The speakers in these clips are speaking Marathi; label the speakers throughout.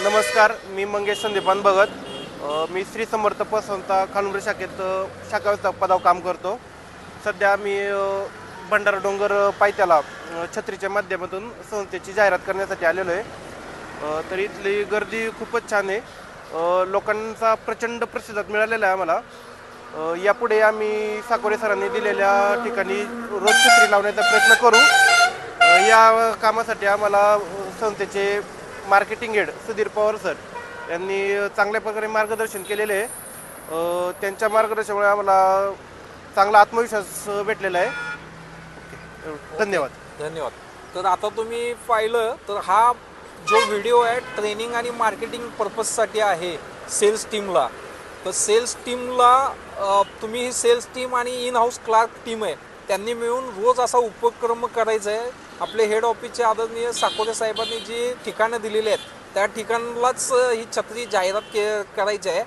Speaker 1: नमस्कार, मी मंगेश संदीपान भगत. मी श्री समर्थ पसंता खानुर्डे शाखेत शाखा व्यवस्थापक पदावर काम करतो. सध्या मी भंडारा डोंगर पायथ्याला छत्रीच्या माध्यमातून संस्थेची जाहिरात करण्यासाठी आलेलो आहे. तर इथली गर्दी खूपच छान आहे. लोकांचा प्रचंड प्रतिसाद मिळालेला आहे आम्हाला. यापुढे आम्ही साकोरे सरांनी दिलेल्या ठिकाणी रोज छत्री लावण्याचा प्रयत्न करू. या कामासाठी आम्हाला संस्थेचे marketing head Sudhir Pawar sir यांनी चांगल्या प्रकारे मार्गदर्शन केलेले आहे. त्यांच्या मार्गदर्शनामुळे आम्हाला चांगला आत्मविश्वास भेटलेला आहे. धन्यवाद.
Speaker 2: धन्यवाद. तर आता तुम्ही पाहिलं तर हा जो व्हिडिओ आहे ट्रेनिंग आणि मार्केटिंग पर्पजसाठी आहे सेल्स टीमला. तर सेल्स टीमला तुम्ही ही सेल्स टीम आणि इन हाऊस क्लार्क टीम आहे त्यांनी मिळून रोज असा उपक्रम करायचा आहे. आपले हेड ऑफिसचे आदरणीय साकोरे साहेबांनी जी ठिकाणं दिलेली आहेत त्या ठिकाणालाच ही छत्री जाहिरात करायची आहे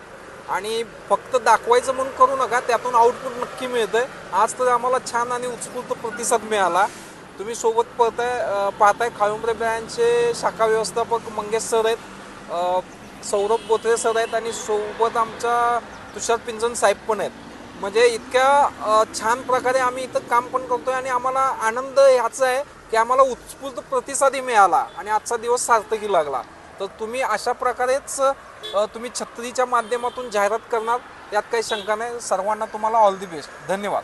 Speaker 2: आणि फक्त दाखवायचं म्हणून करू नका, त्यातून आउटपुट नक्की मिळतं आहे. आज तर आम्हाला छान आणि उत्स्फूर्त प्रतिसाद मिळाला. तुम्ही सोबत पाहताय खायुंबरे ब्रँडचे शाखा व्यवस्थापक मंगेश सर आहेत, सौरभ बोत्रे सर आहेत आणि सोबत आमच्या तुषार पिंजन साहेब पण आहेत. म्हणजे इतक्या छान प्रकारे आम्ही इथं काम पण करतोय आणि आम्हाला आनंद ह्याचा आहे की आम्हाला उत्स्फूर्त प्रतिसादही मिळाला आणि आजचा दिवस सार्थकी लागला. तर तुम्ही अशा प्रकारेच तुम्ही छत्रीच्या माध्यमातून जाहिरात करणार यात काही शंका नाही. सर्वांना तुम्हाला ऑल दी बेस्ट. धन्यवाद.